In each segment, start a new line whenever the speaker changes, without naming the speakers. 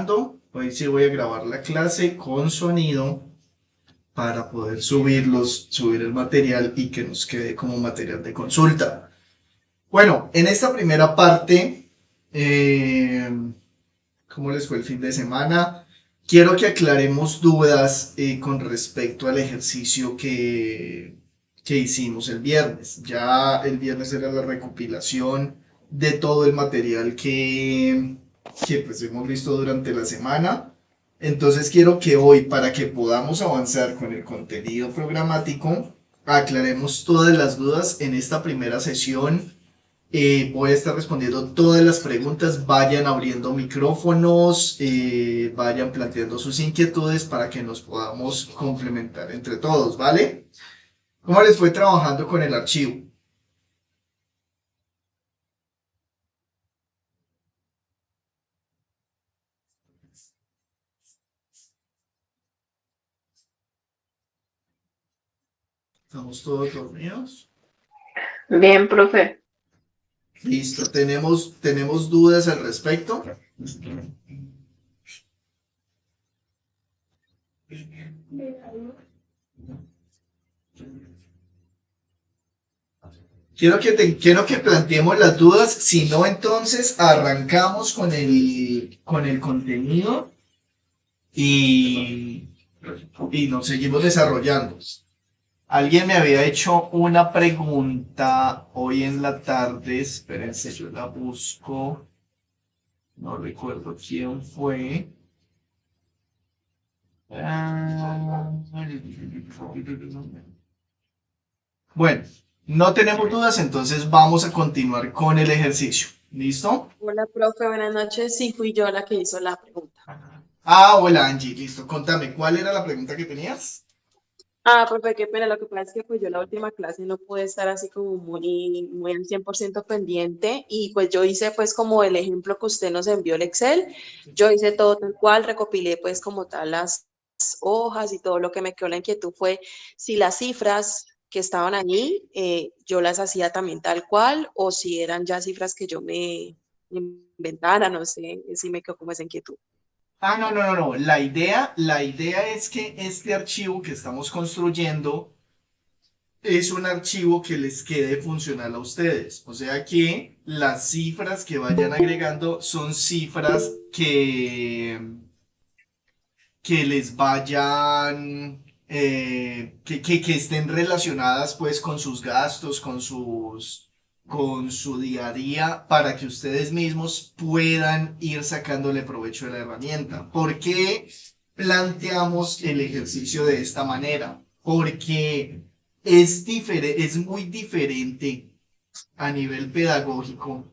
grabando. Hoy sí voy a grabar la clase con sonido para poder subir el material y que nos quede como material de consulta. Bueno, en esta primera parte, eh, ¿cómo les fue el fin de semana? Quiero que aclaremos dudas con respecto al ejercicio que hicimos el viernes. Ya el viernes era la recopilación de todo el material que pues hemos visto durante la semana. Entonces quiero que hoy, para que podamos avanzar con el contenido programático, aclaremos todas las dudas en esta primera sesión. Voy a estar respondiendo todas las preguntas, vayan abriendo micrófonos, vayan planteando sus inquietudes para que nos podamos complementar entre todos, ¿vale? ¿Cómo les fue trabajando con el archivo? ¿Estamos todos dormidos?
Bien, profe.
Listo, ¿tenemos dudas al respecto? Quiero que planteemos las dudas, si no, entonces arrancamos con el contenido y, y nos seguimos desarrollando. Alguien me había hecho una pregunta hoy en la tarde, espérense, yo la busco, no recuerdo quién fue. Ah, Bueno, no tenemos dudas, entonces vamos a continuar con el ejercicio. ¿Listo?
Hola, profe, buenas noches. Sí, fui yo la que hizo la pregunta.
Hola Angie, listo. Contame, ¿cuál era la pregunta que tenías?
Profe, qué pena. Lo que pasa es que pues yo la última clase no pude estar así como muy al 100% pendiente y pues yo hice pues como el ejemplo que usted nos envió el Excel. Yo hice todo tal cual, recopilé pues como tal las hojas y todo. Lo que me quedó la inquietud fue si las cifras que estaban allí yo las hacía también tal cual o si eran ya cifras que yo me inventara, no sé, si me quedó como esa inquietud.
No, no, no, no. La idea es que este archivo que estamos construyendo es un archivo que les quede funcional a ustedes. O sea que las cifras que vayan agregando son cifras que les vayan, que estén relacionadas pues con sus gastos, con su día a día, para que ustedes mismos puedan ir sacándole provecho de la herramienta. ¿Por qué planteamos el ejercicio de esta manera? Porque es muy diferente a nivel pedagógico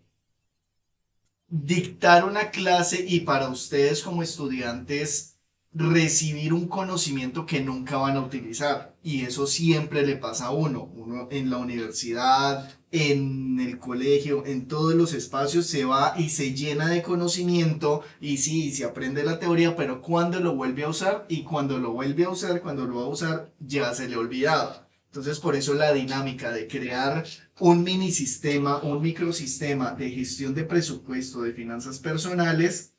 dictar una clase y para ustedes como estudiantes recibir un conocimiento que nunca van a utilizar. Y eso siempre le pasa a uno en la universidad, en el colegio, en todos los espacios se va y se llena de conocimiento y sí, se aprende la teoría, pero cuando lo vuelve a usar y cuando lo vuelve a usar, cuando lo va a usar, ya se le ha olvidado. Entonces, por eso la dinámica de crear un mini sistema, un microsistema de gestión de presupuesto, de finanzas personales,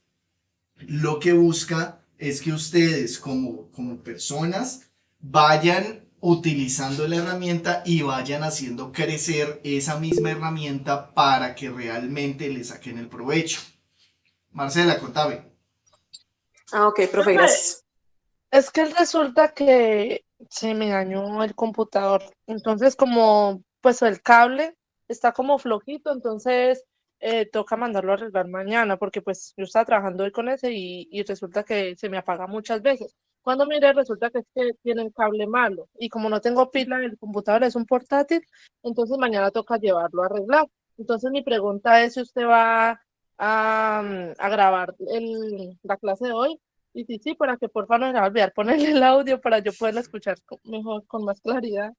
lo que busca es que ustedes como personas vayan utilizando la herramienta y vayan haciendo crecer esa misma herramienta para que realmente le saquen el provecho. Marcela, contame.
Ok, profe,
Profe,
gracias.
es que resulta que se me dañó el computador. Entonces, como pues el cable está como flojito, entonces toca mandarlo a arreglar mañana, porque pues yo estaba trabajando hoy con ese y resulta que se me apaga muchas veces. Cuando miré, resulta que es que tiene el cable malo. Y como no tengo pila, el computador es un portátil, entonces mañana toca llevarlo a arreglar. Entonces mi pregunta es si usted va a grabar la clase de hoy y sí, sí, para que porfa no me va a olvidar ponerle el audio para yo poderla escuchar mejor, con más claridad.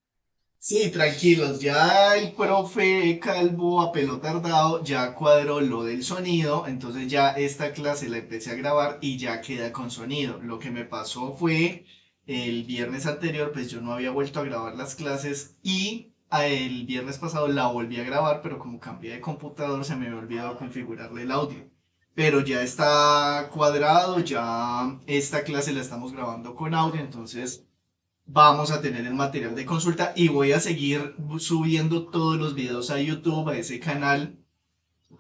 Sí, tranquilos, ya el profe Calvo a pelo tardado ya cuadró lo del sonido, entonces ya esta clase la empecé a grabar y ya queda con sonido. Lo que me pasó fue el viernes anterior, pues yo no había vuelto a grabar las clases y el viernes pasado la volví a grabar, pero como cambié de computador se me había olvidado configurarle el audio. pero ya está cuadrado, ya esta clase la estamos grabando con audio, entonces vamos a tener el material de consulta y voy a seguir subiendo todos los videos a YouTube, a ese canal,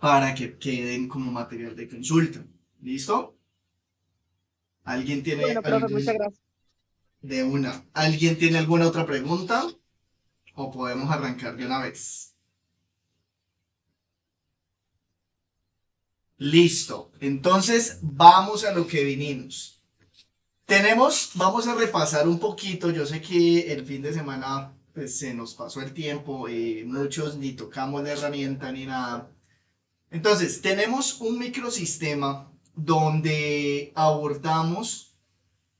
para que queden como material de consulta. ¿Listo? ¿Alguien tiene
Bueno, profe, muchas gracias.
de una? ¿Alguien tiene alguna otra pregunta? ¿O podemos arrancar de una vez? Listo. Entonces, vamos a lo que vinimos. Vamos a repasar un poquito. Yo sé que el fin de semana pues, se nos pasó el tiempo, muchos ni tocamos la herramienta ni nada. Entonces, tenemos un microsistema donde abordamos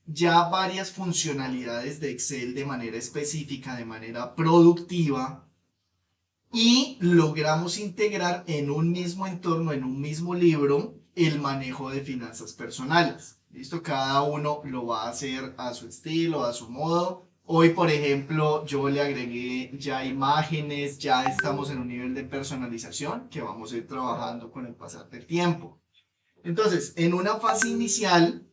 ya varias funcionalidades de Excel de manera específica, de manera productiva, y logramos integrar en un mismo entorno, en un mismo libro, el manejo de finanzas personales. ¿Listo? Cada uno lo va a hacer a su estilo, a su modo. Hoy, por ejemplo, yo le agregué ya imágenes, ya estamos en un nivel de personalización que vamos a ir trabajando con el pasar del tiempo. Entonces, en una fase inicial,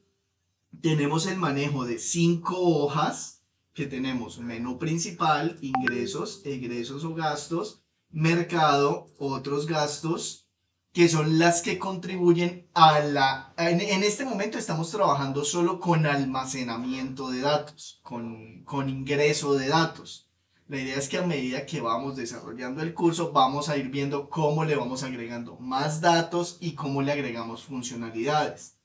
tenemos el manejo de 5 hojas que tenemos menú principal, ingresos, egresos o gastos, mercado, otros gastos, que son las que contribuyen a la... En este momento estamos trabajando solo con almacenamiento de datos, con ingreso de datos. La idea es que a medida que vamos desarrollando el curso, vamos a ir viendo cómo le vamos agregando más datos y cómo le agregamos funcionalidades.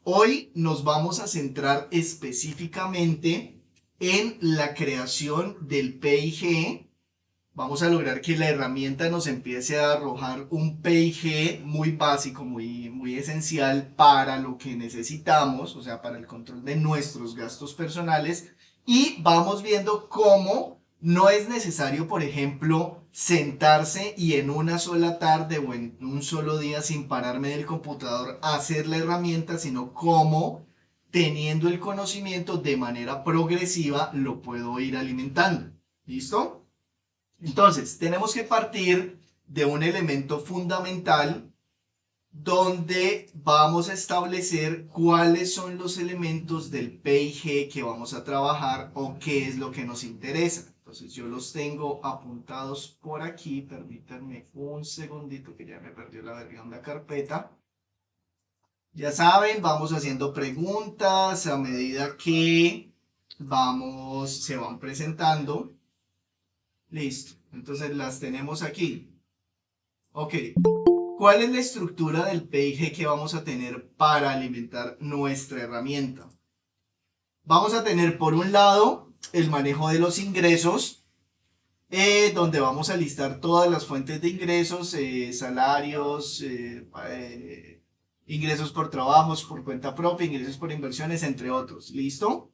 Hoy nos vamos a centrar específicamente en la creación del PIG. Vamos a lograr que la herramienta nos empiece a arrojar un PIG muy básico, muy esencial para lo que necesitamos, o sea, para el control de nuestros gastos personales. Y vamos viendo cómo no es necesario, por ejemplo, sentarse y en una sola tarde o en un solo día sin pararme del computador hacer la herramienta, sino cómo teniendo el conocimiento de manera progresiva lo puedo ir alimentando. ¿Listo? Entonces, tenemos que partir de un elemento fundamental donde vamos a establecer cuáles son los elementos del PIG que vamos a trabajar o qué es lo que nos interesa. Entonces yo los tengo apuntados por aquí, permítanme un segundito que ya me perdió la versión de la carpeta. Ya saben, vamos haciendo preguntas a medida que se van presentando. Listo, entonces las tenemos aquí. Ok, ¿cuál es la estructura del PIG que vamos a tener para alimentar nuestra herramienta? Vamos a tener por un lado el manejo de los ingresos, donde vamos a listar todas las fuentes de ingresos, salarios, ingresos por trabajos, por cuenta propia, ingresos por inversiones, entre otros. ¿Listo?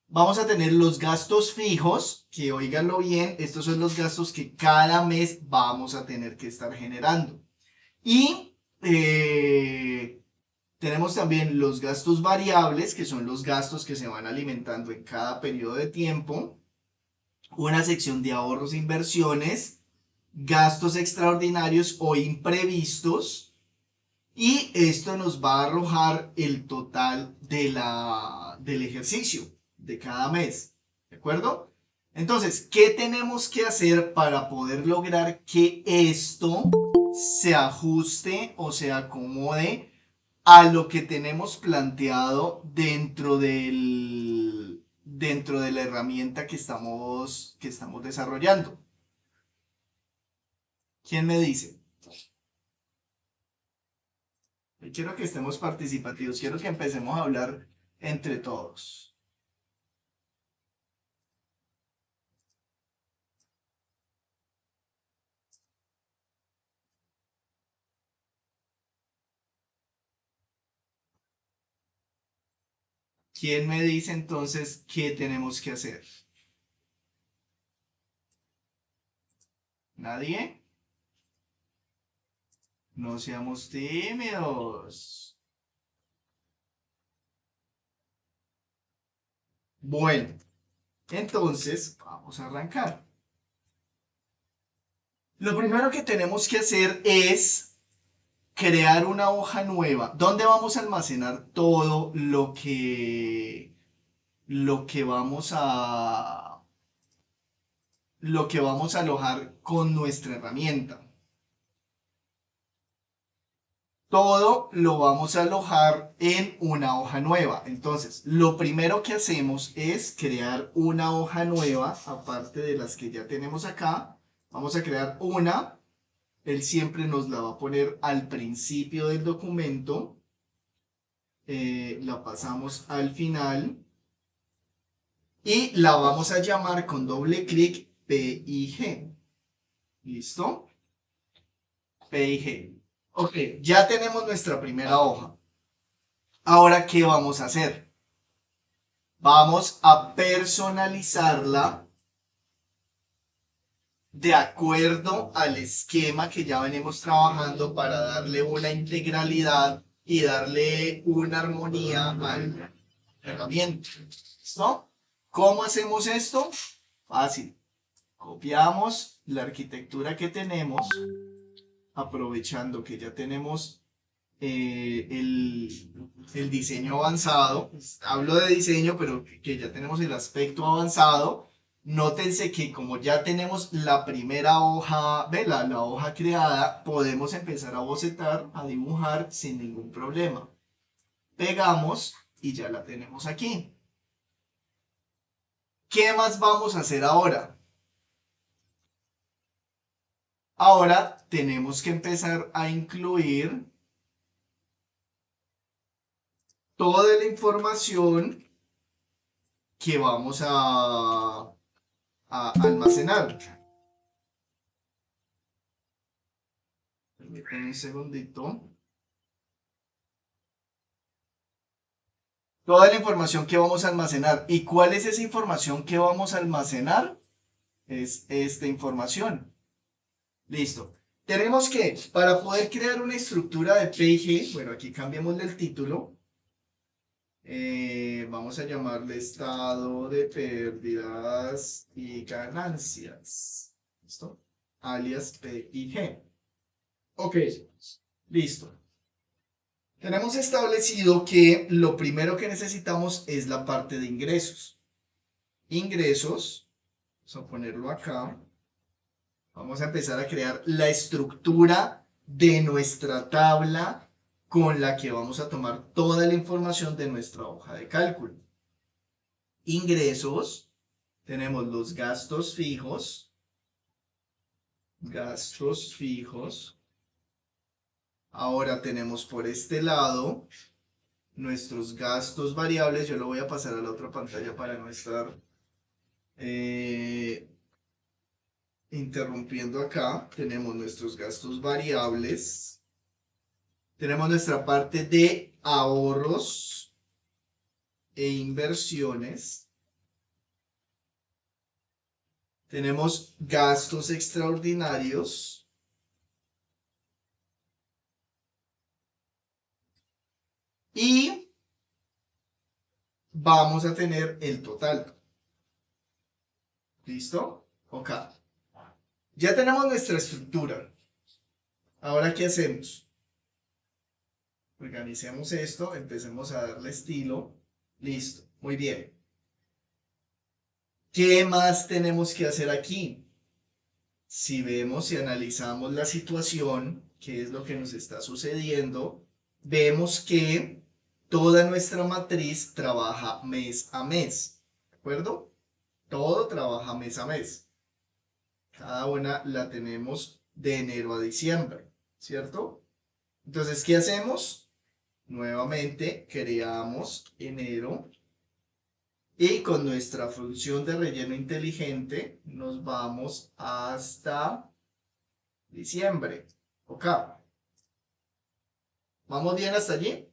Vamos a tener los gastos fijos, que oíganlo bien, estos son los gastos que cada mes vamos a tener que estar generando. Y tenemos también los gastos variables, que son los gastos que se van alimentando en cada periodo de tiempo. Una sección de ahorros e inversiones, gastos extraordinarios o imprevistos. Y esto nos va a arrojar el total del ejercicio de cada mes. ¿De acuerdo? Entonces, ¿qué tenemos que hacer para poder lograr que esto se ajuste o se acomode a lo que tenemos planteado dentro de la herramienta que estamos desarrollando? ¿Quién me dice? Quiero que estemos participativos, quiero que empecemos a hablar entre todos. ¿Quién me dice entonces qué tenemos que hacer? ¿Nadie? No seamos tímidos. Bueno, entonces vamos a arrancar. Lo primero que tenemos que hacer es crear una hoja nueva. ¿Dónde vamos a almacenar todo lo que vamos a alojar con nuestra herramienta? Todo lo vamos a alojar en una hoja nueva. Entonces, lo primero que hacemos es crear una hoja nueva, aparte de las que ya tenemos acá. Vamos a crear una. Él siempre nos la va a poner al principio del documento. La pasamos al final. Y la vamos a llamar con doble clic PIG. ¿Listo? PIG. Ok, ya tenemos nuestra primera hoja. Ahora, ¿qué vamos a hacer? Vamos a personalizarla de acuerdo al esquema que ya venimos trabajando para darle una integralidad y darle una armonía a la herramienta. ¿Listo? ¿Cómo hacemos esto? Fácil. Copiamos la arquitectura que tenemos, aprovechando que ya tenemos el diseño avanzado. Hablo de diseño, pero que ya tenemos el aspecto avanzado. Nótense que como ya tenemos la primera hoja, la hoja creada, podemos empezar a bocetar, a dibujar sin ningún problema. Pegamos y ya la tenemos aquí. ¿Qué más vamos a hacer ahora? Ahora tenemos que empezar a incluir toda la información que vamos a almacenar. Permítanme un segundito. Toda la información que vamos a almacenar. ¿Y cuál es esa información que vamos a almacenar? Es esta información. Listo. Tenemos que, para poder crear una estructura de PIG, bueno, aquí cambiamos el título. Vamos a llamarle estado de pérdidas y ganancias. ¿Listo? Alias PIG. Ok, listo. Tenemos establecido que lo primero que necesitamos es la parte de ingresos. Ingresos, vamos a ponerlo acá. Vamos a empezar a crear la estructura de nuestra tabla con la que vamos a tomar toda la información de nuestra hoja de cálculo. Ingresos, tenemos los gastos fijos. Gastos fijos. Ahora tenemos por este lado nuestros gastos variables. Yo lo voy a pasar a la otra pantalla para no estar interrumpiendo acá. Tenemos nuestros gastos variables. Tenemos nuestra parte de ahorros e inversiones. Tenemos gastos extraordinarios. Y vamos a tener el total. ¿Listo? Ok. Ya tenemos nuestra estructura. Ahora, ¿qué hacemos? Organicemos esto, empecemos a darle estilo. Listo, muy bien. ¿Qué más tenemos que hacer aquí? Si vemos y analizamos la situación, qué es lo que nos está sucediendo, vemos que toda nuestra matriz trabaja mes a mes. ¿De acuerdo? Todo trabaja mes a mes. Cada una la tenemos de enero a diciembre, ¿cierto? Entonces, ¿qué hacemos? Nuevamente creamos enero y con nuestra función de relleno inteligente nos vamos hasta diciembre. Ok. ¿Vamos bien hasta allí?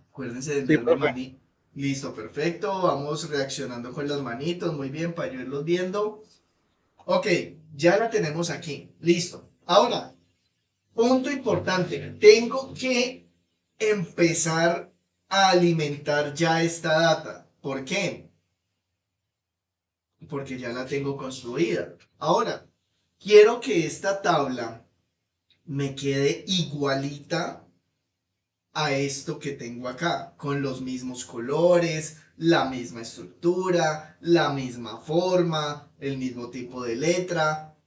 Acuérdense de
Sí,
enviarme
profe.
maní. Listo, perfecto. Vamos reaccionando con las manitos. Muy bien, para yo irlos viendo. Ok, ya la tenemos aquí. Listo. Ahora, punto importante. Tengo que empezar a alimentar ya esta data. ¿Por qué? Porque ya la tengo construida. Ahora, quiero que esta tabla me quede igualita a esto que tengo acá, con los mismos colores, la misma estructura, la misma forma, el mismo tipo de letra.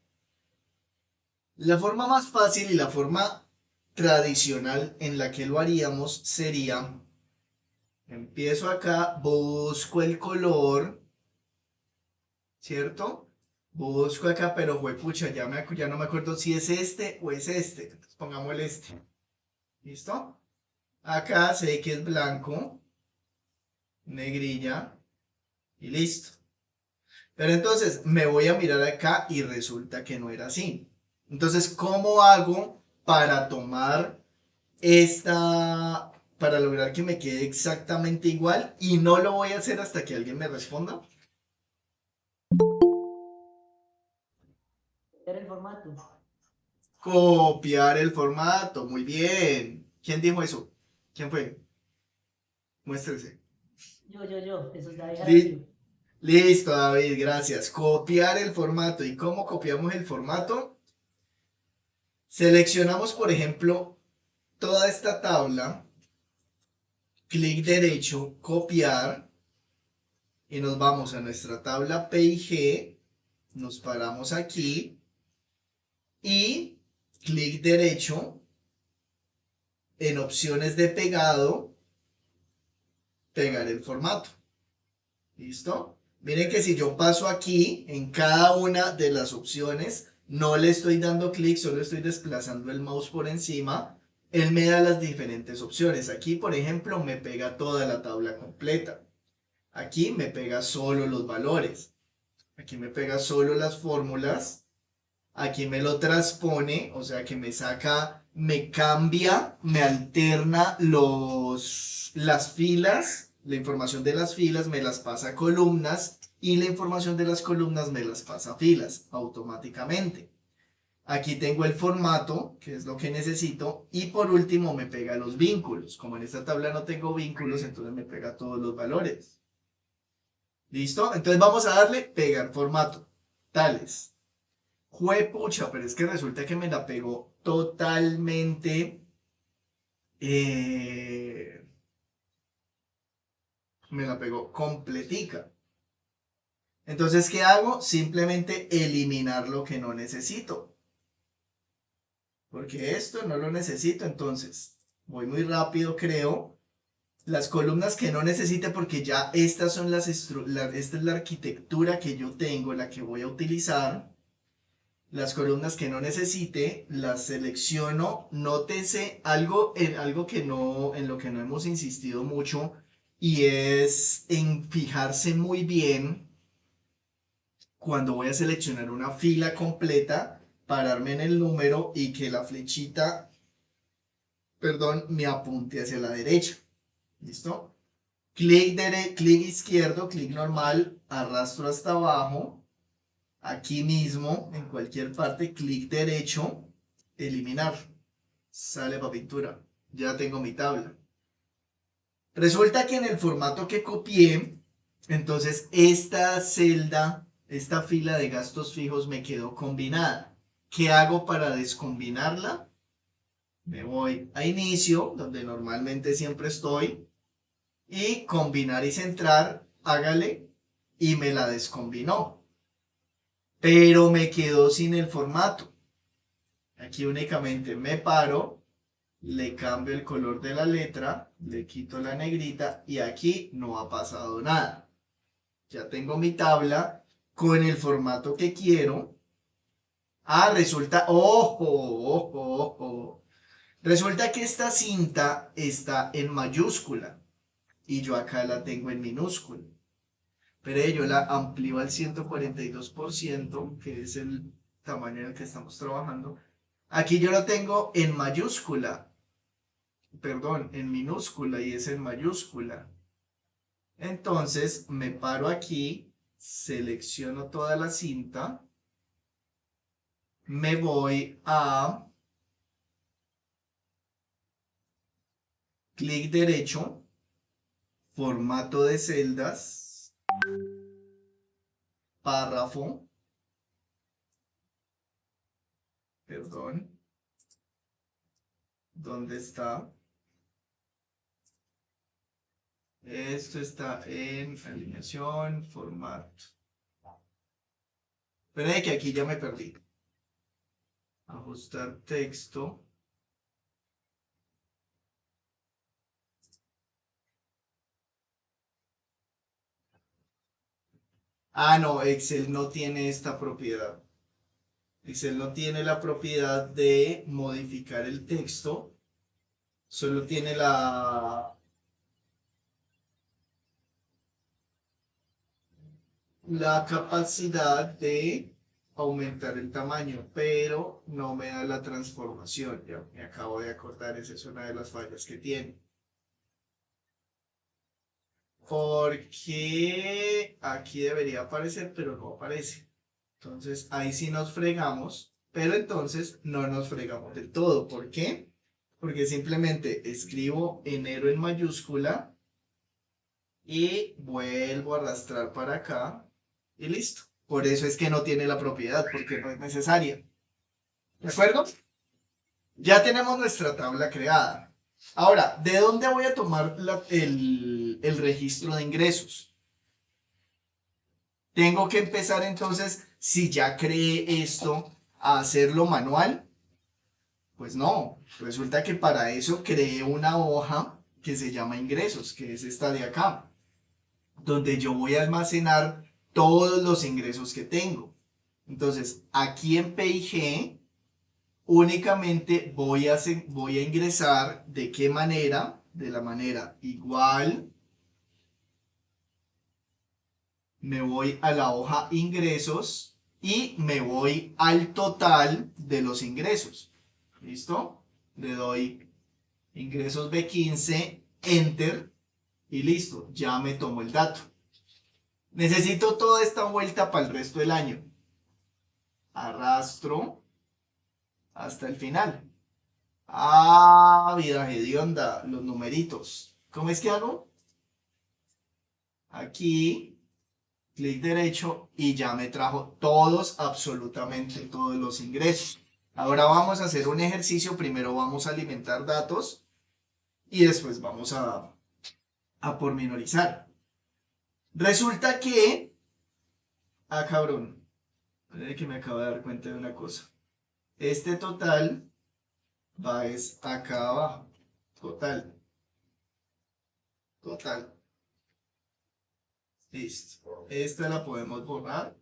La forma más fácil y la forma tradicional en la que lo haríamos sería, empiezo acá, busco el color, ¿cierto? Busco acá, pero juepucha, ya no me acuerdo si es este o es este. Entonces, pongamos el este. ¿Listo? Acá sé que es blanco, negrilla y listo. Pero entonces me voy a mirar acá y resulta que no era así. Entonces, ¿cómo hago para tomar para lograr que me quede exactamente igual? Y no lo voy a hacer hasta que alguien me responda.
Era el formato.
Copiar el formato, muy bien. ¿Quién dijo eso? ¿Quién fue? Muéstrese.
Yo. Eso es David
Li-
Jaramillo.
Listo, David, gracias. Copiar el formato. ¿Y cómo copiamos el formato? Seleccionamos, por ejemplo, toda esta tabla, clic derecho, copiar, y nos vamos a nuestra tabla PIG, nos paramos aquí, y clic derecho, en opciones de pegado, pegar el formato. ¿Listo? Miren que si yo paso aquí en cada una de las opciones, no le estoy dando clic, solo estoy desplazando el mouse por encima, él me da las diferentes opciones. Aquí, por ejemplo, me pega toda la tabla completa. Aquí me pega solo los valores. Aquí me pega solo las fórmulas. Aquí me lo transpone, o sea que me saca, me cambia, me alterna las filas, la información de las filas me las pasa a columnas y la información de las columnas me las pasa a filas automáticamente. Aquí tengo el formato, que es lo que necesito, y por último me pega los vínculos. Como en esta tabla no tengo vínculos, entonces me pega todos los valores. ¿Listo? Entonces vamos a darle pegar formato. Tales. Juepucha, pero es que resulta que me la pegó totalmente. eh, Me la pegó completica. Entonces, ¿qué hago? Simplemente eliminar lo que no necesito. Porque esto no lo necesito, entonces voy muy rápido, creo. Las columnas que no necesite, porque ya estas son esta es la arquitectura que yo tengo, la que voy a utilizar. Las columnas que no necesite, las selecciono. Nótese algo que en lo que no hemos insistido mucho, y es en fijarse muy bien cuando voy a seleccionar una fila completa, pararme en el número y que la flechita, perdón, me apunte hacia la derecha. ¿Listo? Clic izquierdo, clic normal, arrastro hasta abajo. Aquí mismo, en cualquier parte, clic derecho, eliminar. Sale para pintura. Ya tengo mi tabla. Resulta que en el formato que copié, entonces esta celda, esta fila de gastos fijos me quedó combinada. ¿Qué hago para descombinarla? Me voy a inicio, donde normalmente siempre estoy, y combinar y centrar, hágale, y me la descombinó. Pero me quedó sin el formato. Aquí únicamente me paro, le cambio el color de la letra, le quito la negrita y aquí no ha pasado nada. Ya tengo mi tabla con el formato que quiero. Ah, ojo. Resulta que esta cinta está en mayúscula y yo acá la tengo en minúscula. Pero yo la amplío al 142%, que es el tamaño en el que estamos trabajando. Aquí yo lo tengo en mayúscula, perdón, en minúscula, y es en mayúscula. Entonces me paro aquí, selecciono toda la cinta, me voy a clic derecho, formato de celdas, párrafo, Perdón. ¿Dónde está? Esto está en alineación, formato. Espera que aquí ya me perdí. Ajustar texto. Ah, no, Excel no tiene esta propiedad. Excel no tiene la propiedad de modificar el texto. Solo tiene la capacidad de aumentar el tamaño, pero no me da la transformación. Ya me acabo de acordar, esa es una de las fallas que tiene. Porque aquí debería aparecer, pero no aparece. Entonces ahí sí nos fregamos, pero entonces no nos fregamos del todo. ¿Por qué? Porque simplemente escribo enero en mayúscula y vuelvo a arrastrar para acá y listo. Por eso es que no tiene la propiedad, porque no es necesaria. ¿De acuerdo? Ya tenemos nuestra tabla creada. Ahora, ¿de dónde voy a tomar el registro de ingresos? Tengo que empezar entonces, si ya creé esto, a hacerlo manual. Pues no, resulta que para eso creé una hoja que se llama ingresos, que es esta de acá, donde yo voy a almacenar todos los ingresos que tengo. Entonces, aquí en PIG únicamente voy a ingresar ¿de qué manera? De la manera igual, me voy a la hoja ingresos y me voy al total de los ingresos. ¿Listo? Le doy ingresos B15, enter y listo, ya me tomo el dato. Necesito toda esta vuelta para el resto del año. Arrastro hasta el final. Ah, vida hedionda, los numeritos. ¿Cómo es que hago? Aquí, clic derecho y ya me trajo todos, absolutamente todos los ingresos. Ahora vamos a hacer un ejercicio. Primero vamos a alimentar datos y después vamos a pormenorizar. Resulta que... Ah, cabrón. Espera que me acabo de dar cuenta de una cosa. Este total va es acá abajo. Total. Total. Listo. Esta la podemos borrar.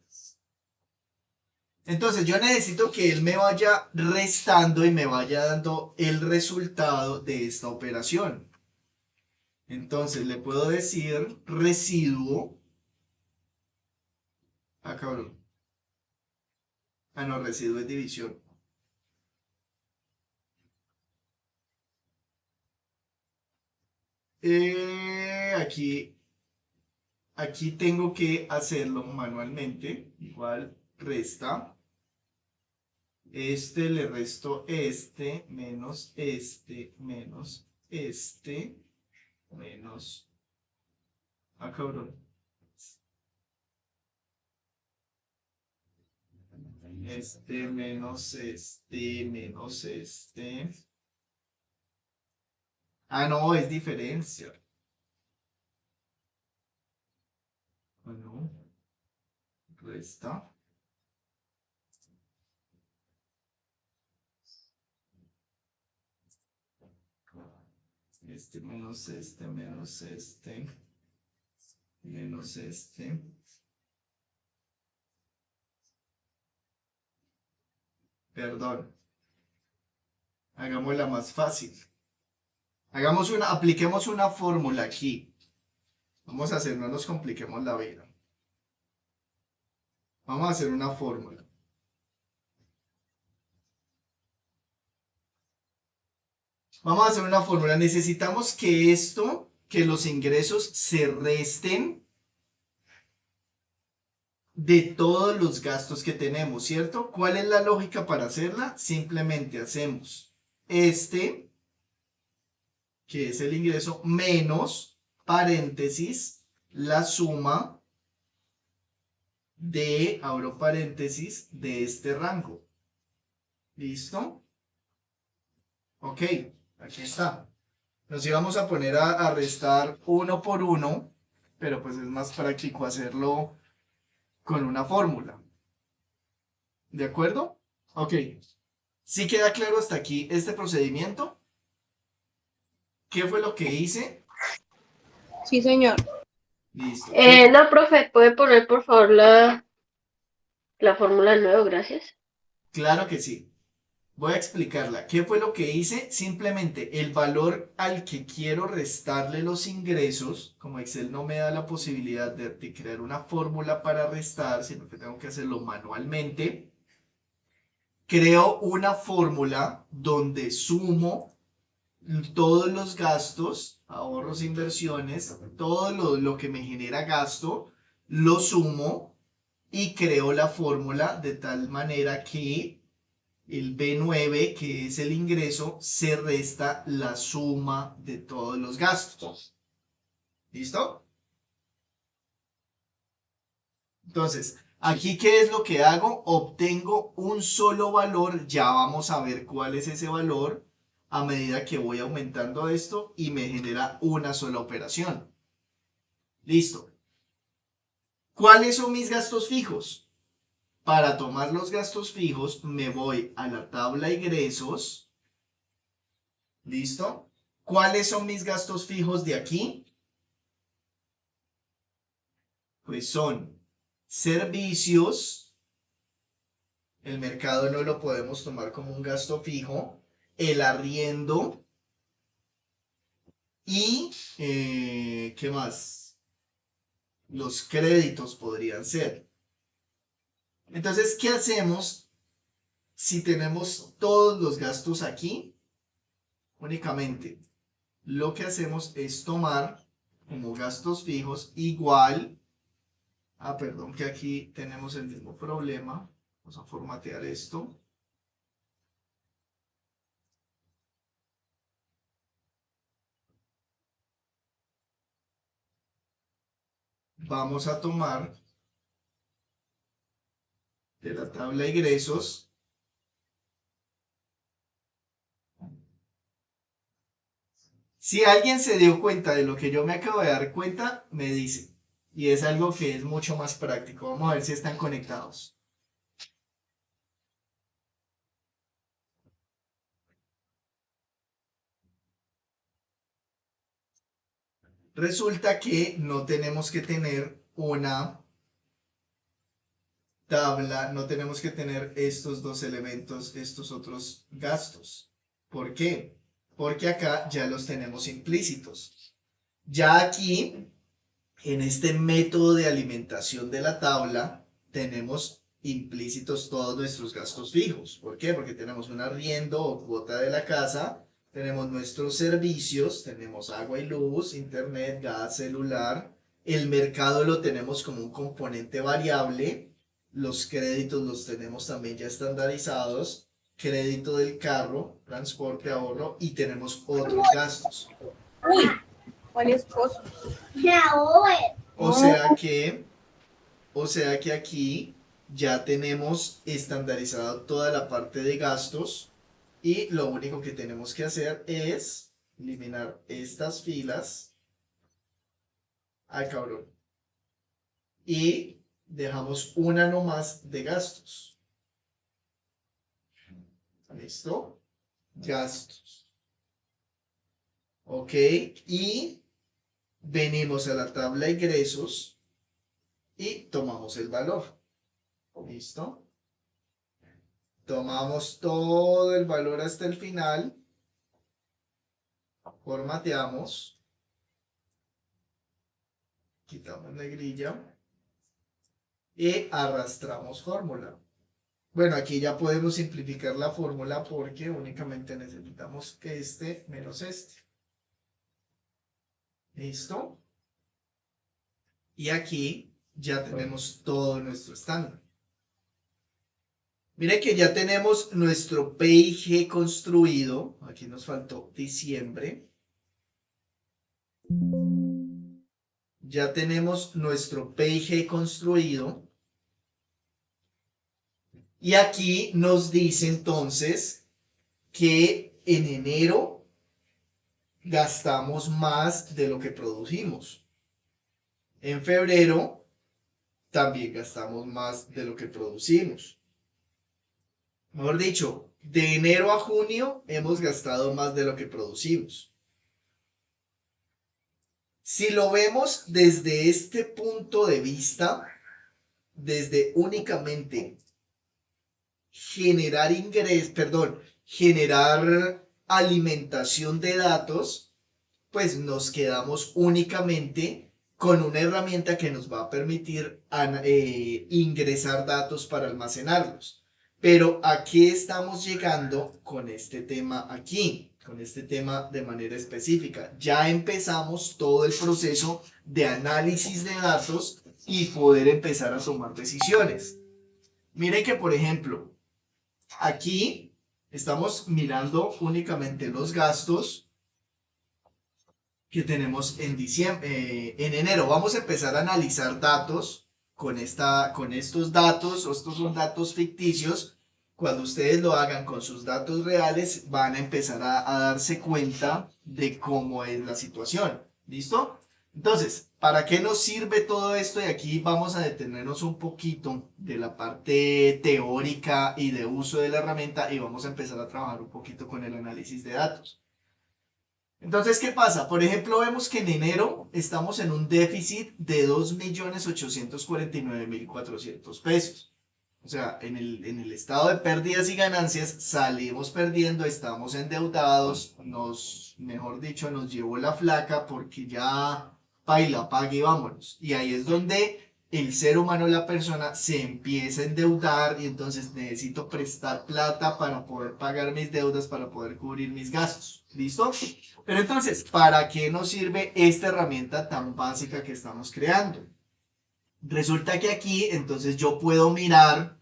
Entonces yo necesito que él me vaya restando y me vaya dando el resultado de esta operación. Entonces le puedo decir residuo. Ah, cabrón. Ah, no, residuo es división. Aquí tengo que hacerlo manualmente. Igual resta. Este le resto este menos este menos este menos. Ah, cabrón. Este menos este menos este. Ah, no, es diferencia. Bueno, resta. Este menos este menos este menos este. Perdón. Hagámosla más fácil. Apliquemos una fórmula aquí. Vamos a hacer, no nos compliquemos la vida. Vamos a hacer una fórmula. Vamos a hacer una fórmula. Necesitamos que los ingresos se resten de todos los gastos que tenemos, ¿cierto? ¿Cuál es la lógica para hacerla? Simplemente hacemos este, que es el ingreso, menos, paréntesis, la suma de, abro paréntesis, de este rango. ¿Listo? Ok, aquí está. Nos íbamos a poner a restar uno por uno, pero pues es más práctico hacerlo con una fórmula. ¿De acuerdo? Ok. ¿Sí queda claro hasta aquí este procedimiento? ¿Qué fue lo que hice?
Sí, señor.
Listo.
No, profe, ¿puede poner por favor la fórmula de nuevo? Gracias.
Claro que sí. Voy a explicarla. ¿Qué fue lo que hice? Simplemente el valor al que quiero restarle los ingresos, como Excel no me da la posibilidad de crear una fórmula para restar, sino que tengo que hacerlo manualmente, creo una fórmula donde sumo todos los gastos, ahorros, inversiones, todo lo que me genera gasto, lo sumo y creo la fórmula de tal manera que el B9, que es el ingreso, se resta la suma de todos los gastos. ¿Listo? Entonces, aquí, ¿qué es lo que hago? Obtengo un solo valor, ya vamos a ver cuál es ese valor a medida que voy aumentando esto y me genera una sola operación. Listo. ¿Cuáles son mis gastos fijos? Para tomar los gastos fijos me voy a la tabla ingresos. ¿Listo? ¿Cuáles son mis gastos fijos de aquí? Pues son servicios, el mercado no lo podemos tomar como un gasto fijo, el arriendo y, ¿qué más? Los créditos podrían ser. Entonces, ¿qué hacemos si tenemos todos los gastos aquí? Únicamente lo que hacemos es tomar como gastos fijos igual. Perdón, que aquí tenemos el mismo problema. Vamos a formatear esto. Vamos a tomar de la tabla de ingresos si alguien se dio cuenta de lo que yo me acabo de dar cuenta, me dice. Y es algo que es mucho más práctico. Vamos a ver si están conectados. Resulta que no tenemos que tener una tabla, no tenemos que tener estos dos elementos, estos otros gastos. ¿Por qué? Porque acá ya los tenemos implícitos. Ya aquí, en este método de alimentación de la tabla, tenemos implícitos todos nuestros gastos fijos. ¿Por qué? Porque tenemos un arriendo o cuota de la casa, tenemos nuestros servicios, tenemos agua y luz, internet, gas, celular. El mercado lo tenemos como un componente variable. Los créditos los tenemos también ya estandarizados. Crédito del carro, transporte, ahorro y tenemos otros gastos.
Uy, ¿cuáles cosas?
O sea que aquí ya tenemos estandarizado toda la parte de gastos y lo único que tenemos que hacer es eliminar estas filas. Ay, cabrón. Y dejamos una nomás de gastos. ¿Listo? Gastos. Ok. Y venimos a la tabla de ingresos y tomamos el valor. ¿Listo? Tomamos todo el valor hasta el final. Formateamos. Quitamos la grilla. Y arrastramos fórmula. Bueno, aquí ya podemos simplificar la fórmula porque únicamente necesitamos este menos este. ¿Listo? Y aquí ya tenemos todo nuestro estándar. Mire que ya tenemos nuestro PIG construido. Aquí nos faltó diciembre. Ya tenemos nuestro PIG construido. Y aquí nos dice entonces que en enero gastamos más de lo que producimos. En febrero también gastamos más de lo que producimos. Mejor dicho, de enero a junio hemos gastado más de lo que producimos. Si lo vemos desde este punto de vista, desde únicamente generar alimentación de datos, pues nos quedamos únicamente con una herramienta que nos va a permitir ingresar datos para almacenarlos. Pero ¿a qué estamos llegando con este tema aquí? Con este tema de manera específica. Ya empezamos todo el proceso de análisis de datos y poder empezar a tomar decisiones. Miren que, por ejemplo, aquí estamos mirando únicamente los gastos que tenemos en diciembre, en enero. Vamos a empezar a analizar datos con estos datos. Estos son datos ficticios. Cuando ustedes lo hagan con sus datos reales, van a empezar a darse cuenta de cómo es la situación. ¿Listo? Entonces, ¿para qué nos sirve todo esto? Y aquí vamos a detenernos un poquito de la parte teórica y de uso de la herramienta y vamos a empezar a trabajar un poquito con el análisis de datos. Entonces, ¿qué pasa? Por ejemplo, vemos que en enero estamos en un déficit de 2.849.400 pesos. O sea, en el estado de pérdidas y ganancias salimos perdiendo, estamos endeudados, mejor dicho, nos llevó la flaca porque ya paila, pague y vámonos. Y ahí es donde el ser humano, la persona, se empieza a endeudar y entonces necesito prestar plata para poder pagar mis deudas, para poder cubrir mis gastos. ¿Listo? Pero entonces, ¿para qué nos sirve esta herramienta tan básica que estamos creando? Resulta que aquí, entonces yo puedo mirar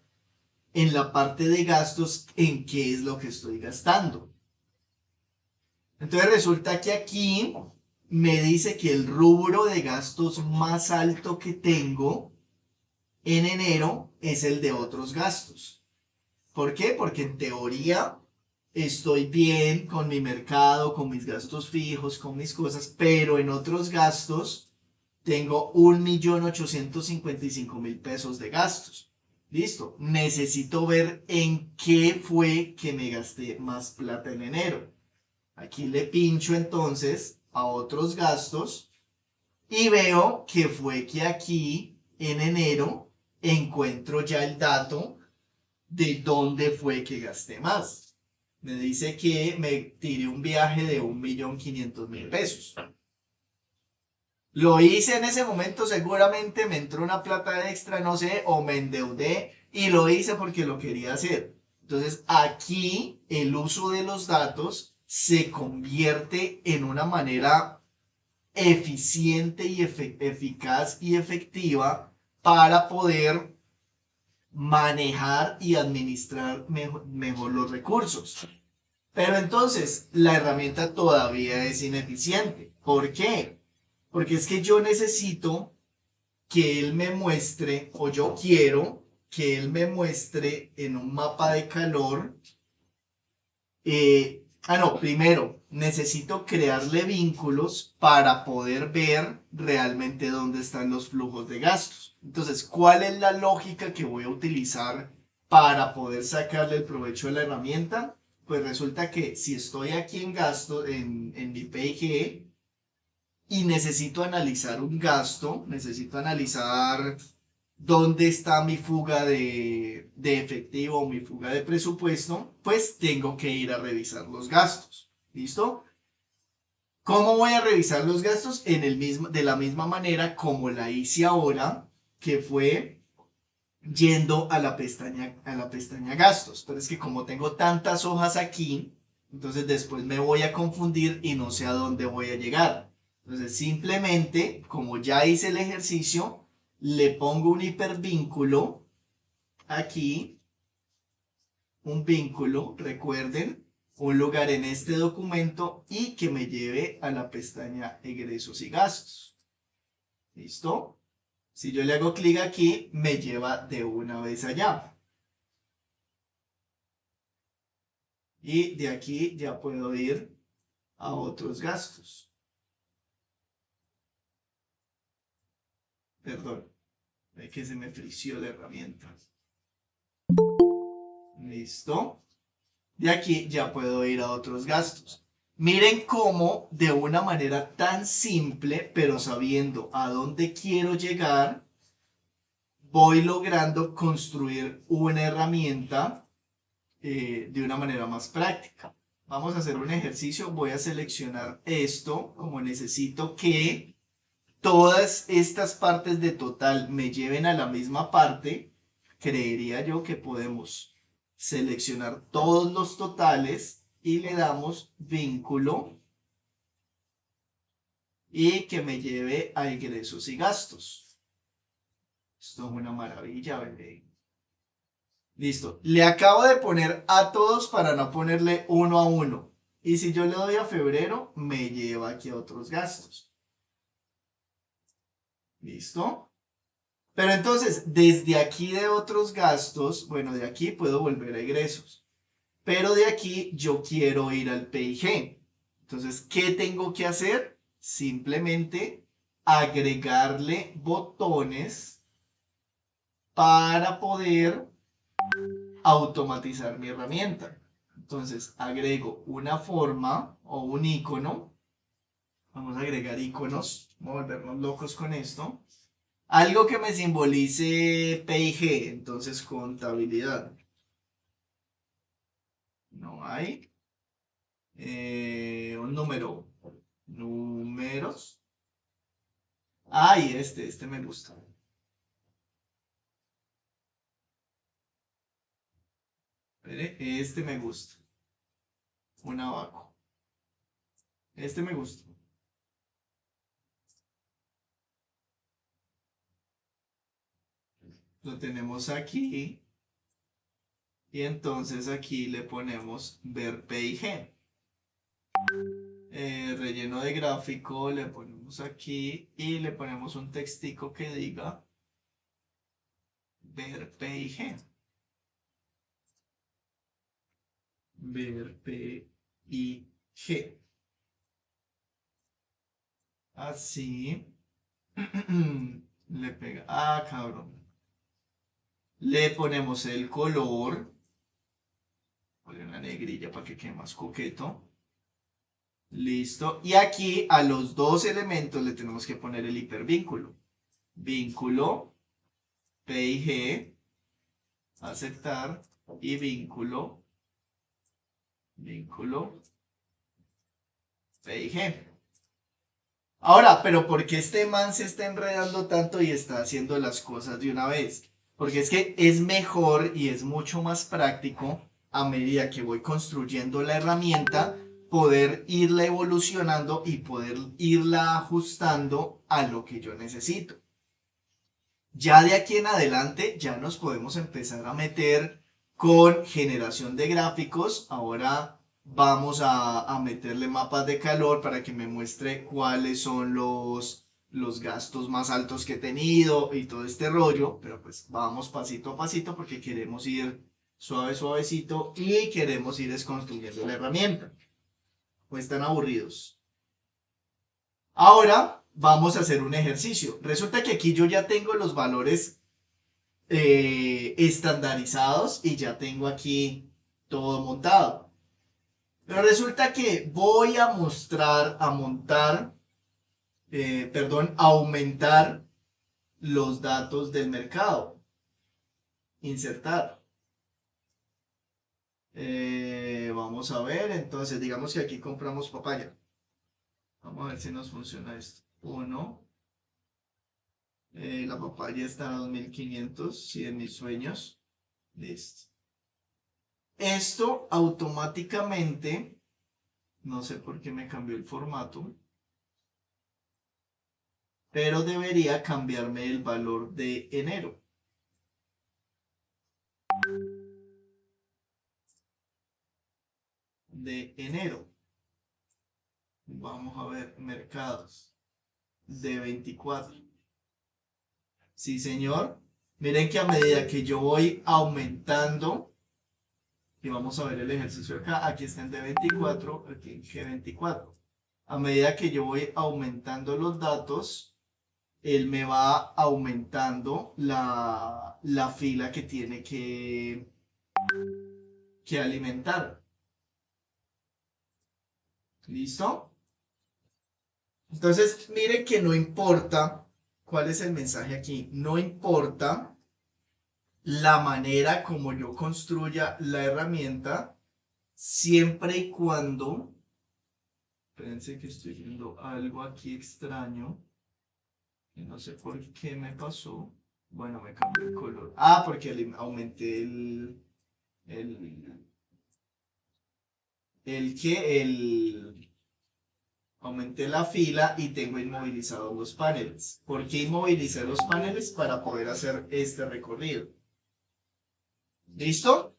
en la parte de gastos en qué es lo que estoy gastando. Entonces resulta que aquí me dice que el rubro de gastos más alto que tengo en enero es el de otros gastos. ¿Por qué? Porque en teoría estoy bien con mi mercado, con mis gastos fijos, con mis cosas, pero en otros gastos tengo 1.855.000 pesos de gastos. Listo, necesito ver en qué fue que me gasté más plata en enero. Aquí le pincho entonces a otros gastos y veo que fue que aquí en enero encuentro ya el dato de dónde fue que gasté más. Me dice que me tiré un viaje de 1.500.000 pesos. Lo hice en ese momento, seguramente me entró una plata extra, no sé, o me endeudé y lo hice porque lo quería hacer. Entonces aquí el uso de los datos se convierte en una manera eficiente y eficaz y efectiva para poder manejar y administrar mejor los recursos. Pero entonces la herramienta todavía es ineficiente. ¿Por qué? Porque es que yo necesito que él me muestre, o yo quiero que él me muestre en un mapa de calor. Primero, necesito crearle vínculos para poder ver realmente dónde están los flujos de gastos. Entonces, ¿cuál es la lógica que voy a utilizar para poder sacarle el provecho de la herramienta? Pues resulta que si estoy aquí en gasto, en mi PIG, y necesito analizar un gasto, necesito analizar dónde está mi fuga de efectivo o mi fuga de presupuesto, pues tengo que ir a revisar los gastos. ¿Listo? ¿Cómo voy a revisar los gastos? De la misma manera como la hice ahora, que fue yendo a la pestaña gastos. Pero es que como tengo tantas hojas aquí, entonces después me voy a confundir y no sé a dónde voy a llegar. Entonces simplemente, como ya hice el ejercicio, le pongo un hipervínculo aquí, un vínculo, recuerden, un lugar en este documento y que me lleve a la pestaña egresos y gastos. ¿Listo? Si yo le hago clic aquí, me lleva de una vez allá. Y de aquí ya puedo ir a otros gastos. Perdón, es que se me frició la herramienta. Listo. De aquí ya puedo ir a otros gastos. Miren cómo de una manera tan simple, pero sabiendo a dónde quiero llegar, voy logrando construir una herramienta de una manera más práctica. Vamos a hacer un ejercicio. Voy a seleccionar esto como necesito que todas estas partes de total me lleven a la misma parte. Creería yo que podemos seleccionar todos los totales y le damos vínculo y que me lleve a ingresos y gastos. Esto es una maravilla, bebé. Listo. Le acabo de poner a todos para no ponerle uno a uno. Y si yo le doy a febrero, me lleva aquí a otros gastos. ¿Listo? Pero entonces, desde aquí de otros gastos, bueno, de aquí puedo volver a ingresos. Pero de aquí yo quiero ir al PIG. Entonces, ¿qué tengo que hacer? Simplemente agregarle botones para poder automatizar mi herramienta. Entonces, agrego una forma o un icono. Vamos a agregar iconos. Vamos a volvernos locos con esto. Algo que me simbolice PIG, entonces contabilidad. No hay. Un número. Números. Ay, este me gusta. Espere, este me gusta. Un abaco. Este me gusta. Lo tenemos aquí. Y entonces aquí le ponemos ver PIG. Relleno de gráfico le ponemos aquí y le ponemos un textico que diga ver PIG. Ver PIG. Así. Le pega. Ah, cabrón. Le ponemos el color. Ponle una negrilla para que quede más coqueto. Listo. Y aquí a los dos elementos le tenemos que poner el hipervínculo. Vínculo, PIG, aceptar, y vínculo, PIG. Ahora, pero ¿por qué este man se está enredando tanto y está haciendo las cosas de una vez? Porque es que es mejor y es mucho más práctico a medida que voy construyendo la herramienta, poder irla evolucionando y poder irla ajustando a lo que yo necesito. Ya de aquí en adelante ya nos podemos empezar a meter con generación de gráficos. Ahora vamos a meterle mapas de calor para que me muestre cuáles son los gastos más altos que he tenido y todo este rollo. Pero pues vamos pasito a pasito porque queremos ir suavecito y queremos ir desconstruyendo la herramienta. Pues están aburridos. Ahora vamos a hacer un ejercicio. Resulta que aquí yo ya tengo los valores estandarizados y ya tengo aquí todo montado. Pero resulta que voy a aumentar los datos del mercado. Insertar. Vamos a ver, entonces digamos que aquí compramos papaya. Vamos a ver si nos funciona esto. 1. La papaya está a 2500, sí, en mis sueños. Listo. Esto automáticamente, no sé por qué me cambió el formato, pero debería cambiarme el valor de enero. Vamos a ver, mercados de 24. Sí, señor. Miren que a medida que yo voy aumentando Y vamos a ver el ejercicio acá. Aquí está en D24, aquí en G24. A medida que yo voy aumentando los datos, él me va aumentando la fila que tiene que alimentar. ¿Listo? Entonces, miren que no importa cuál es el mensaje aquí. No importa la manera como yo construya la herramienta, siempre y cuando... Espérense que estoy viendo algo aquí extraño. Que no sé por qué me pasó. Bueno, me cambió el color. Ah, porque aumenté el, aumenté la fila y tengo inmovilizados los paneles. ¿Por qué inmovilicé los paneles? Para poder hacer este recorrido. ¿Listo?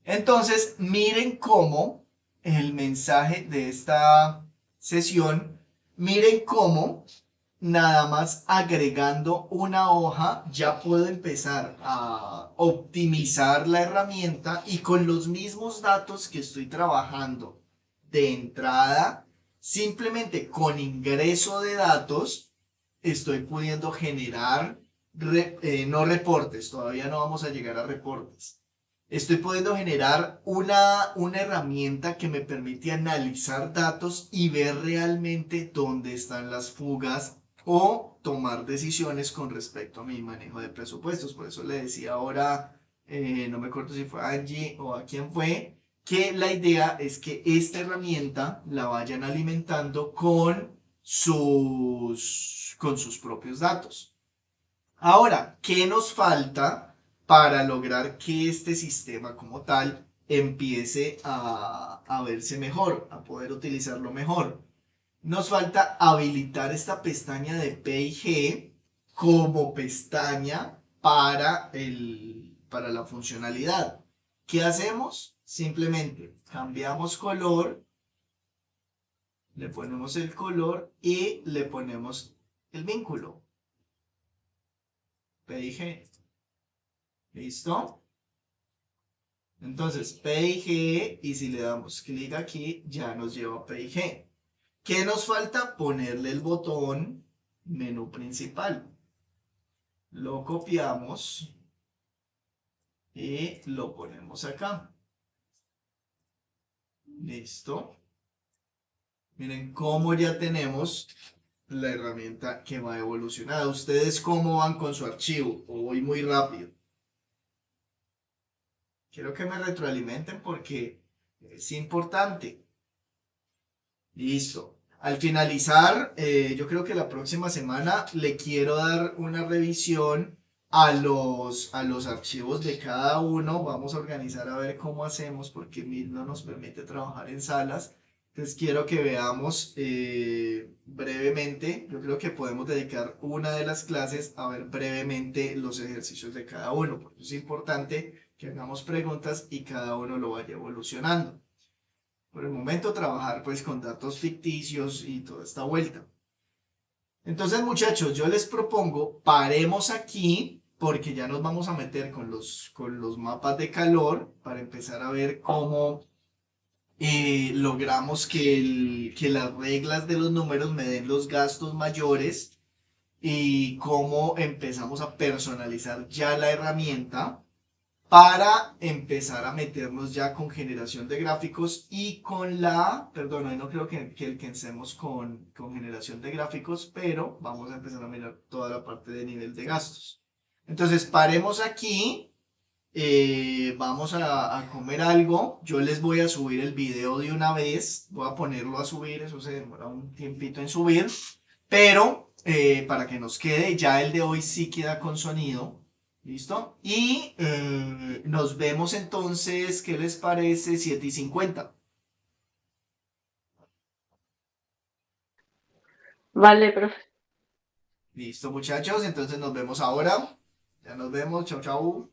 Entonces, miren cómo el mensaje de esta sesión, miren cómo nada más agregando una hoja ya puedo empezar a optimizar la herramienta y con los mismos datos que estoy trabajando de entrada, simplemente con ingreso de datos, estoy pudiendo generar, no reportes, todavía no vamos a llegar a reportes. Estoy pudiendo generar una herramienta que me permite analizar datos y ver realmente dónde están las fugas o tomar decisiones con respecto a mi manejo de presupuestos. Por eso le decía ahora, no me acuerdo si fue a Angie o a quién fue, que la idea es que esta herramienta la vayan alimentando con sus propios datos. Ahora, ¿qué nos falta para lograr que este sistema como tal empiece a verse mejor, a poder utilizarlo mejor? Nos falta habilitar esta pestaña de P y G como pestaña para la funcionalidad. ¿Qué hacemos? Simplemente cambiamos color, le ponemos el color y le ponemos el vínculo. P y G. ¿Listo? Entonces, P y G, y si le damos clic aquí, ya nos lleva a P y G. ¿Qué nos falta? Ponerle el botón menú principal. Lo copiamos y lo ponemos acá. ¿Listo? Miren cómo ya tenemos la herramienta que va evolucionada. ¿Ustedes cómo van con su archivo? ¿O voy muy rápido? Quiero que me retroalimenten porque es importante. Listo. Al finalizar, yo creo que la próxima semana le quiero dar una revisión a los archivos de cada uno. Vamos a organizar a ver cómo hacemos porque Meet no nos permite trabajar en salas. Entonces quiero que veamos brevemente, yo creo que podemos dedicar una de las clases a ver brevemente los ejercicios de cada uno. Por eso es importante que hagamos preguntas y cada uno lo vaya evolucionando. Por el momento trabajar pues con datos ficticios y toda esta vuelta. Entonces muchachos, yo les propongo, paremos aquí porque ya nos vamos a meter con los mapas de calor para empezar a ver cómo logramos que las reglas de los números me den los gastos mayores y cómo empezamos a personalizar ya la herramienta para empezar a meternos ya con generación de gráficos y con perdón, hoy no creo que alcancemos con generación de gráficos, pero vamos a empezar a mirar toda la parte de nivel de gastos. Entonces, paremos aquí, vamos a comer algo, yo les voy a subir el video de una vez, voy a ponerlo a subir, eso se demora un tiempito en subir, pero para que nos quede, ya el de hoy sí queda con sonido. ¿Listo? Y nos vemos entonces, ¿qué les parece? 7:50.
Vale, profe.
Listo, muchachos, entonces nos vemos ahora. Ya nos vemos, chao, chao.